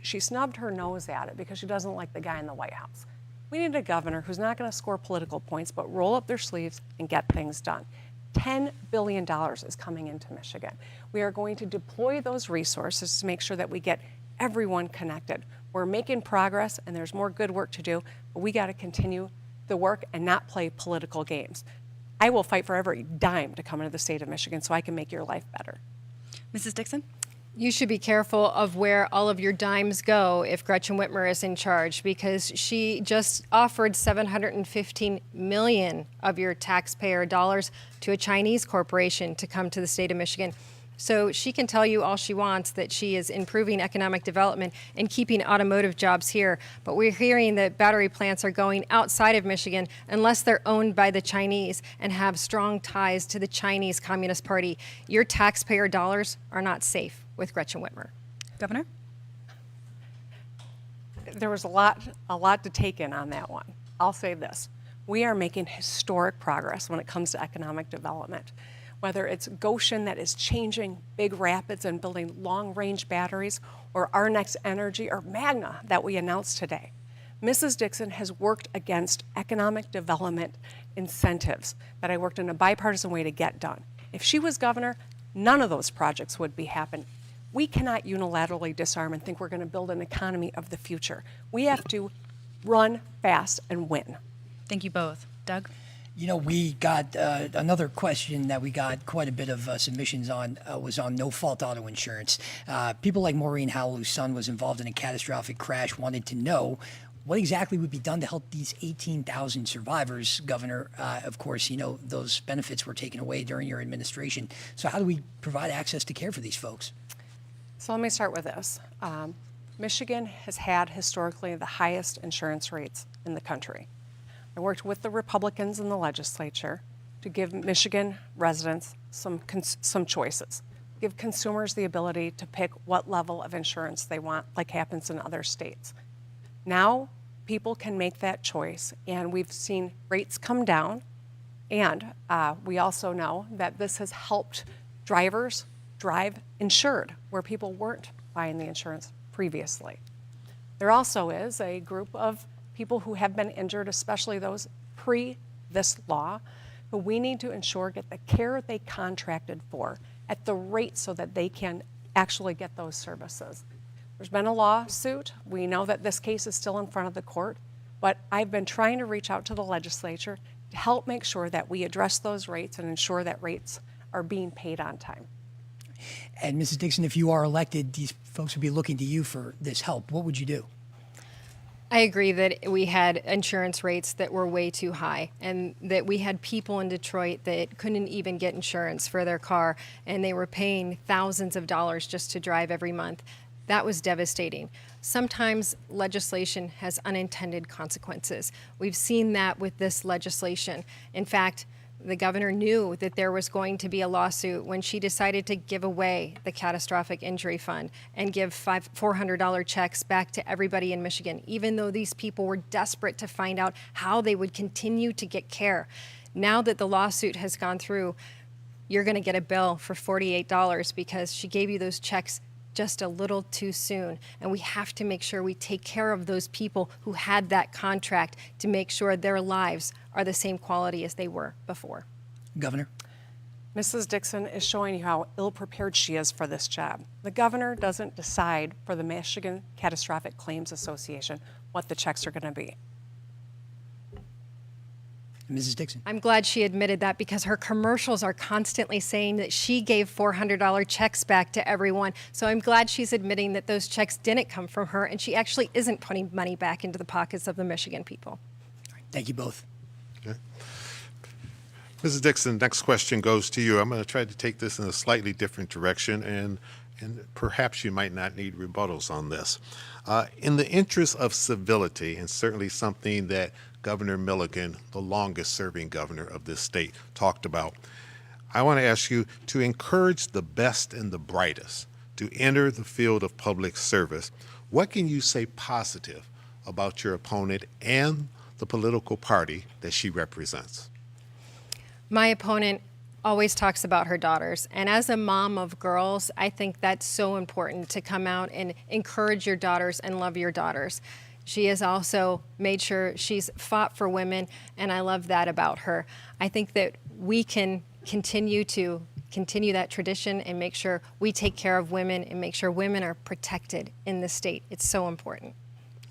She snubbed her nose at it because she doesn't like the guy in the White House. We need a governor who's not going to score political points, but roll up their sleeves and get things done. $10 billion is coming into Michigan. We are going to deploy those resources to make sure that we get everyone connected. We're making progress, and there's more good work to do, but we got to continue the work and not play political games. I will fight for every dime to come into the state of Michigan so I can make your life better. Mrs. Dixon? You should be careful of where all of your dimes go if Gretchen Whitmer is in charge, because she just offered $715 million of your taxpayer dollars to a Chinese corporation to come to the state of Michigan. So she can tell you all she wants that she is improving economic development and keeping automotive jobs here. But we're hearing that battery plants are going outside of Michigan unless they're owned by the Chinese and have strong ties to the Chinese Communist Party. Your taxpayer dollars are not safe with Gretchen Whitmer. Governor? There was a lot to take in on that one. I'll say this. We are making historic progress when it comes to economic development. Whether it's Goshen that is changing Big Rapids and building long-range batteries, or Our Next Energy, or Magna that we announced today. Mrs. Dixon has worked against economic development incentives that I worked in a bipartisan way to get done. If she was governor, none of those projects would be happening. We cannot unilaterally disarm and think we're going to build an economy of the future. We have to run fast and win. Thank you both. Doug? You know, we got another question that we got quite a bit of submissions on was on no-fault auto insurance. People like Maureen Howell, whose son was involved in a catastrophic crash, wanted to know what exactly would be done to help these 18,000 survivors, Governor. Of course, you know, those benefits were taken away during your administration. So how do we provide access to care for these folks? So let me start with this. Michigan has had historically the highest insurance rates in the country. I worked with the Republicans in the legislature to give Michigan residents some choices, give consumers the ability to pick what level of insurance they want, like happens in other states. Now, people can make that choice, and we've seen rates come down, and we also know that this has helped drivers drive insured, where people weren't buying the insurance previously. There also is a group of people who have been injured, especially those pre this law, who we need to ensure get the care they contracted for at the rate so that they can actually get those services. There's been a lawsuit. We know that this case is still in front of the court, but I've been trying to reach out to the legislature to help make sure that we address those rates and ensure that rates are being paid on time. And Mrs. Dixon, if you are elected, these folks would be looking to you for this help. What would you do? I agree that we had insurance rates that were way too high, and that we had people in Detroit that couldn't even get insurance for their car, and they were paying thousands of dollars just to drive every month. That was devastating. Sometimes legislation has unintended consequences. We've seen that with this legislation. In fact, the governor knew that there was going to be a lawsuit when she decided to give away the catastrophic injury fund and give $400 checks back to everybody in Michigan, even though these people were desperate to find out how they would continue to get care. Now that the lawsuit has gone through, you're going to get a bill for $48 because she gave you those checks just a little too soon. And we have to make sure we take care of those people who had that contract to make sure their lives are the same quality as they were before. Governor? Mrs. Dixon is showing you how ill-prepared she is for this job. The governor doesn't decide for the Michigan Catastrophic Claims Association what the checks are going to be. Mrs. Dixon? I'm glad she admitted that because her commercials are constantly saying that she gave $400 checks back to everyone. So I'm glad she's admitting that those checks didn't come from her and she actually isn't putting money back into the pockets of the Michigan people. Thank you both. Okay. Mrs. Dixon, next question goes to you. I'm going to try to take this in a slightly different direction, and perhaps you might not need rebuttals on this. In the interest of civility, and certainly something that Governor Milligan, the longest serving governor of this state, talked about, I want to ask you to encourage the best and the brightest to enter the field of public service. What can you say positive about your opponent and the political party that she represents? My opponent always talks about her daughters. And as a mom of girls, I think that's so important to come out and encourage your daughters and love your daughters. She has also made sure she's fought for women, and I love that about her. I think that we can continue that tradition and make sure we take care of women and make sure women are protected in the state. It's so important.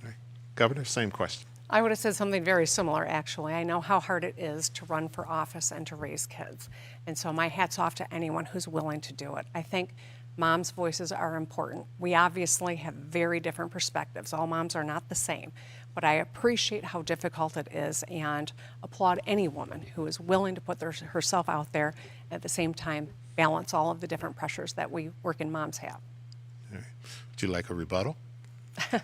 All right. Governor, same question. I would have said something very similar, actually. I know how hard it is to run for office and to raise kids. And so my hat's off to anyone who's willing to do it. I think moms' voices are important. We obviously have very different perspectives. All moms are not the same. But I appreciate how difficult it is and applaud any woman who is willing to put herself out there, at the same time balance all of the different pressures that we working moms have. All right. Would you like a rebuttal? I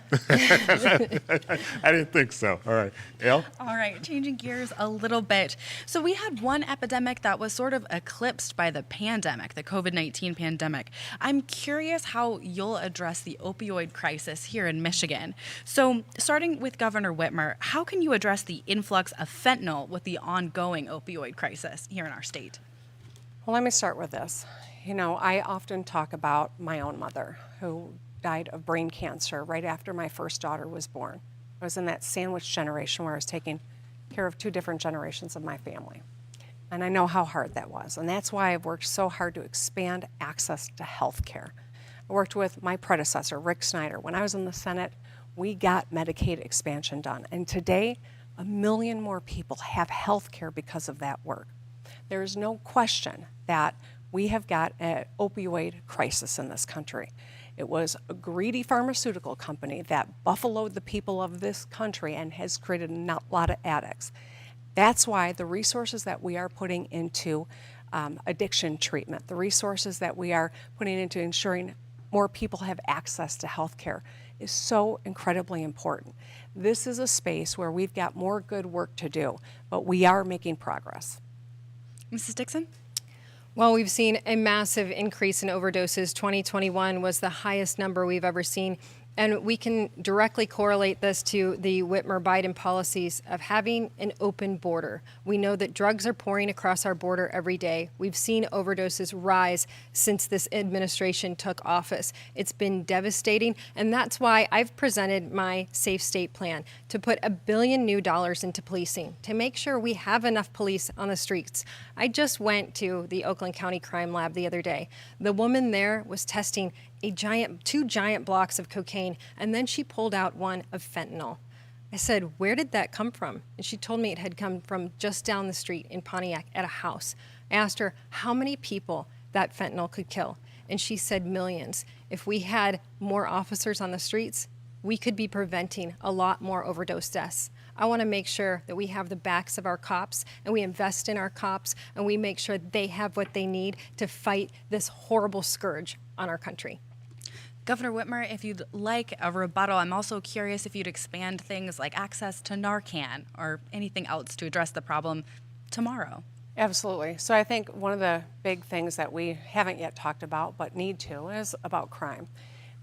didn't think so. All right. Elle? All right, changing gears a little bit. So we had one epidemic that was sort of eclipsed by the pandemic, the COVID-19 pandemic. I'm curious how you'll address the opioid crisis here in Michigan. So starting with Governor Whitmer, how can you address the influx of fentanyl with the ongoing opioid crisis here in our state? Well, let me start with this. You know, I often talk about my own mother, who died of brain cancer right after my first daughter was born. I was in that sandwich generation where I was taking care of two different generations of my family. And I know how hard that was. And that's why I've worked so hard to expand access to health care. I worked with my predecessor, Rick Snyder. When I was in the Senate, we got Medicaid expansion done. And today, 1 million more people have health care because of that work. There is no question that we have got an opioid crisis in this country. It was a greedy pharmaceutical company that buffaloed the people of this country and has created a lot of addicts. That's why the resources that we are putting into addiction treatment, the resources that we are putting into ensuring more people have access to health care is so incredibly important. This is a space where we've got more good work to do, but we are making progress. Mrs. Dixon? Well, we've seen a massive increase in overdoses. 2021 was the highest number we've ever seen. And we can directly correlate this to the Whitmer-Biden policies of having an open border. We know that drugs are pouring across our border every day. We've seen overdoses rise since this administration took office. It's been devastating, and that's why I've presented my Safe State plan to put $1 billion new into policing, to make sure we have enough police on the streets. I just went to the Oakland County Crime Lab the other day. The woman there was testing two giant blocks of cocaine, and then she pulled out one of fentanyl. I said, where did that come from? And she told me it had come from just down the street in Pontiac at a house. I asked her how many people that fentanyl could kill, and she said millions. If we had more officers on the streets, we could be preventing a lot more overdose deaths. I want to make sure that we have the backs of our cops and we invest in our cops and we make sure they have what they need to fight this horrible scourge on our country. Governor Whitmer, if you'd like a rebuttal, I'm also curious if you'd expand things like access to Narcan or anything else to address the problem tomorrow. Absolutely. So I think one of the big things that we haven't yet talked about but need to is about crime.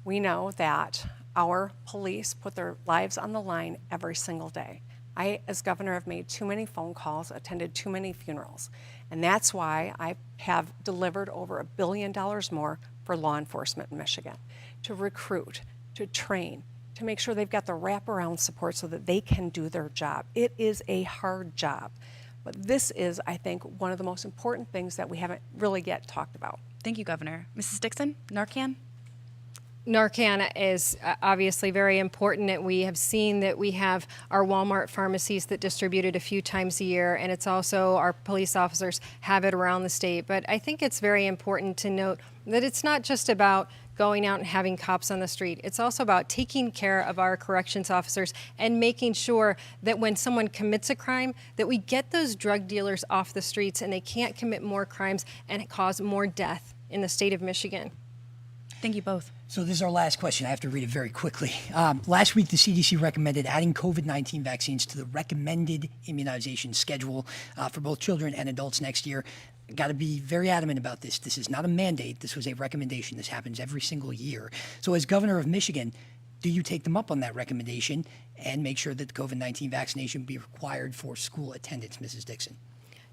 We know that our police put their lives on the line every single day. I, as governor, have made too many phone calls, attended too many funerals. And that's why I have delivered over $1 billion more for law enforcement in Michigan, to recruit, to train, to make sure they've got the wraparound support so that they can do their job. It is a hard job, but this is, I think, one of the most important things that we haven't really yet talked about. Thank you, Governor. Mrs. Dixon, Narcan? Narcan is obviously very important. And we have seen that we have our Walmart pharmacies that distribute it a few times a year, and it's also our police officers have it around the state. But I think it's very important to note that it's not just about going out and having cops on the street. It's also about taking care of our corrections officers and making sure that when someone commits a crime, that we get those drug dealers off the streets and they can't commit more crimes and cause more death in the state of Michigan. Thank you both. So this is our last question. I have to read it very quickly. Last week, the CDC recommended adding COVID-19 vaccines to the recommended immunization schedule for both children and adults next year. Got to be very adamant about this. This is not a mandate. This was a recommendation. This happens every single year. So as governor of Michigan, do you take them up on that recommendation and make sure that the COVID-19 vaccination be required for school attendance, Mrs. Dixon?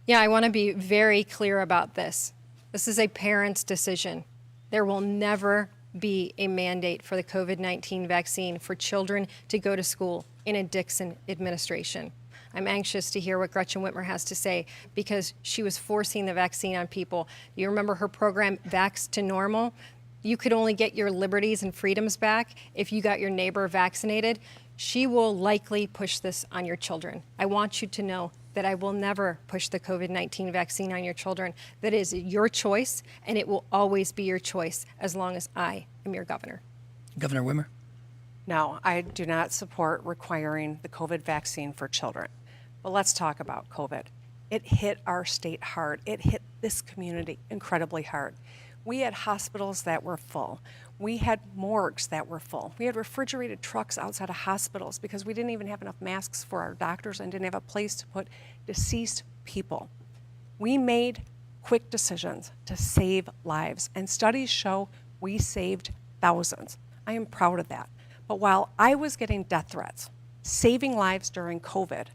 Yeah, I want to be very clear about this. This is a parent's decision. There will never be a mandate for the COVID-19 vaccine for children to go to school in a Dixon administration. I'm anxious to hear what Gretchen Whitmer has to say because she was forcing the vaccine on people. Do you remember her program, Vax to Normal? You could only get your liberties and freedoms back if you got your neighbor vaccinated. She will likely push this on your children. I want you to know that I will never push the COVID-19 vaccine on your children. That is your choice, and it will always be your choice as long as I am your governor. Governor Whitmer? No, I do not support requiring the COVID vaccine for children. But let's talk about COVID. It hit our state hard. It hit this community incredibly hard. We had hospitals that were full. We had morgues that were full. We had refrigerated trucks outside of hospitals because we didn't even have enough masks for our doctors and didn't have a place to put deceased people. We made quick decisions to save lives, and studies show we saved thousands. I am proud of that. But while I was getting death threats, saving lives during COVID,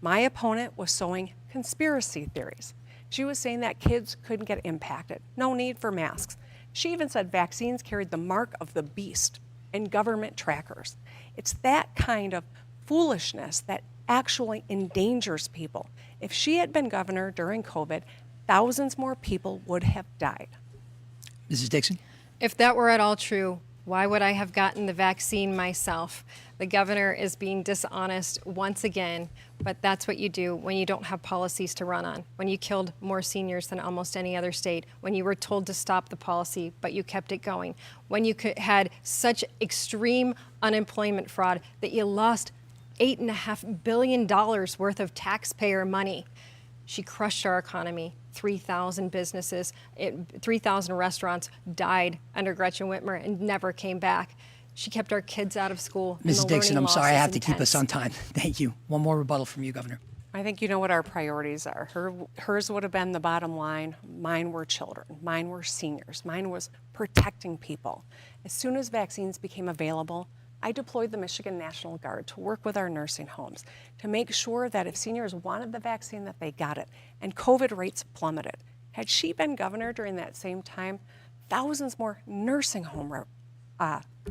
my opponent was sowing conspiracy theories. She was saying that kids couldn't get impacted, no need for masks. She even said vaccines carried the mark of the beast in government trackers. It's that kind of foolishness that actually endangers people. If she had been governor during COVID, thousands more people would have died. Mrs. Dixon? If that were at all true, why would I have gotten the vaccine myself? The governor is being dishonest once again, but that's what you do when you don't have policies to run on, when you killed more seniors than almost any other state, when you were told to stop the policy, but you kept it going, when you had such extreme unemployment fraud that you lost $8.5 billion worth of taxpayer money. She crushed our economy. 3,000 businesses, 3,000 restaurants died under Gretchen Whitmer and never came back. She kept our kids out of school. Mrs. Dixon, I'm sorry, I have to keep us on time. Thank you. One more rebuttal from you, Governor. I think you know what our priorities are. Hers would have been the bottom line. Mine were children. Mine were seniors. Mine was protecting people. As soon as vaccines became available, I deployed the Michigan National Guard to work with our nursing homes to make sure that if seniors wanted the vaccine, that they got it. And COVID rates plummeted. Had she been governor during that same time, thousands more nursing home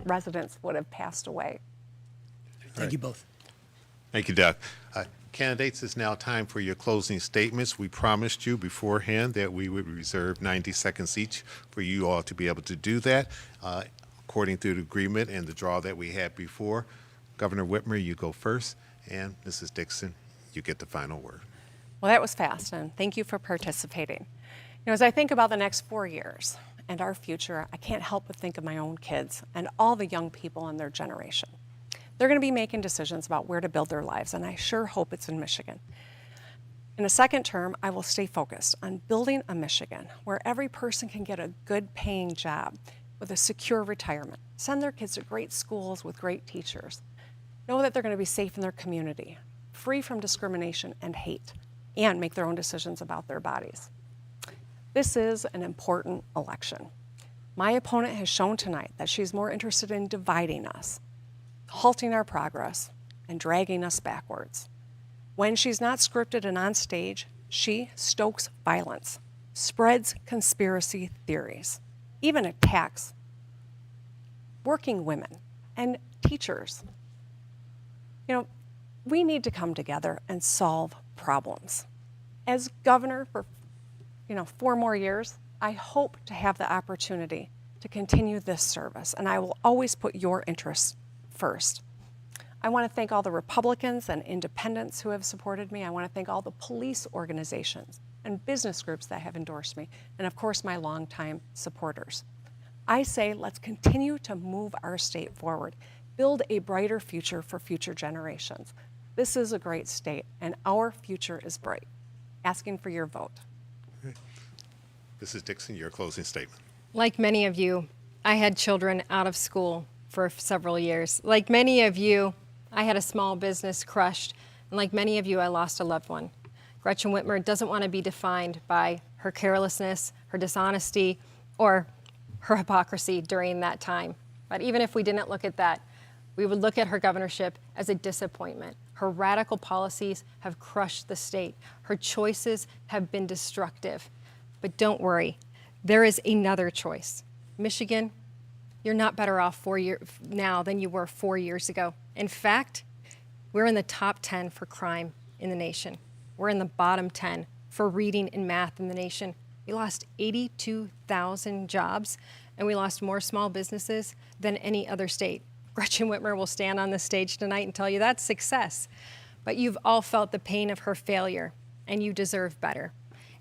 residents would have passed away. Thank you both. Thank you, Doug. Candidates, it's now time for your closing statements. We promised you beforehand that we would reserve 90 seconds each for you all to be able to do that. According to the agreement and the draw that we had before, Governor Whitmer, you go first, and Mrs. Dixon, you get the final word. Well, that was fast, and thank you for participating. You know, as I think about the next 4 years and our future, I can't help but think of my own kids and all the young people in their generation. They're going to be making decisions about where to build their lives, and I sure hope it's in Michigan. In a second term, I will stay focused on building a Michigan where every person can get a good paying job with a secure retirement, send their kids to great schools with great teachers, know that they're going to be safe in their community, free from discrimination and hate, and make their own decisions about their bodies. This is an important election. My opponent has shown tonight that she's more interested in dividing us, halting our progress, and dragging us backwards. When she's not scripted and on stage, she stokes violence, spreads conspiracy theories. even attacks working women and teachers. You know, we need to come together and solve problems. As governor for 4 more years, I hope to have the opportunity to continue this service, and I will always put your interests first. I want to thank all the Republicans and independents who have supported me. I want to thank all the police organizations and business groups that have endorsed me, and of course, my longtime supporters. I say let's continue to move our state forward, build a brighter future for future generations. This is a great state, and our future is bright. Asking for your vote. Mrs. Dixon, your closing statement. Like many of you, I had children out of school for several years. Like many of you, I had a small business crushed, and like many of you, I lost a loved one. Gretchen Whitmer doesn't want to be defined by her carelessness, her dishonesty, or her hypocrisy during that time. But even if we didn't look at that, we would look at her governorship as a disappointment. Her radical policies have crushed the state. Her choices have been destructive. But don't worry, there is another choice. Michigan, you're not better off 4 years now than you were 4 years ago. In fact, we're in the top 10 for crime in the nation. We're in the bottom 10 for reading and math in the nation. We lost 82,000 jobs, and we lost more small businesses than any other state. Gretchen Whitmer will stand on the stage tonight and tell you that's success. But you've all felt the pain of her failure, and you deserve better.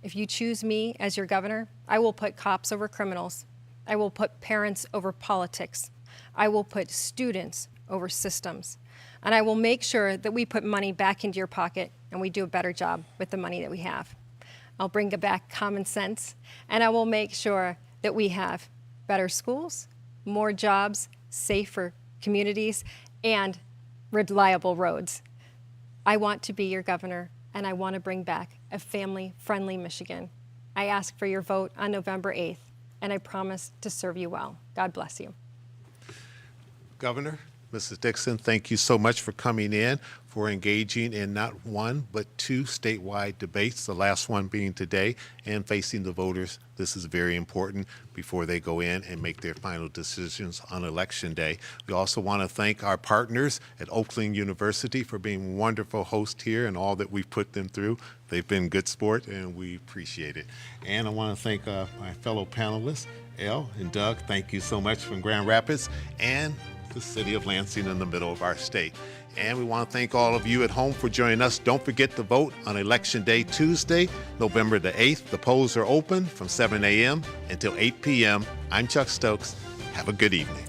If you choose me as your governor, I will put cops over criminals. I will put parents over politics. I will put students over systems. And I will make sure that we put money back into your pocket and we do a better job with the money that we have. I'll bring back common sense, and I will make sure that we have better schools, more jobs, safer communities, and reliable roads. I want to be your governor, and I want to bring back a family-friendly Michigan. I ask for your vote on November 8th, and I promise to serve you well. God bless you. Governor, Mrs. Dixon, thank you so much for coming in, for engaging in not one, but 2 statewide debates, the last one being today, and facing the voters. This is very important before they go in and make their final decisions on Election Day. We also want to thank our partners at Oakland University for being wonderful hosts here and all that we've put them through. They've been good sport, and we appreciate it. And I want to thank my fellow panelists, Elle and Doug. Thank you so much from Grand Rapids and the city of Lansing in the middle of our state. And we want to thank all of you at home for joining us. Don't forget to vote on Election Day Tuesday, November the 8th. The polls are open from 7 a.m. until 8 p.m. I'm Chuck Stokes. Have a good evening.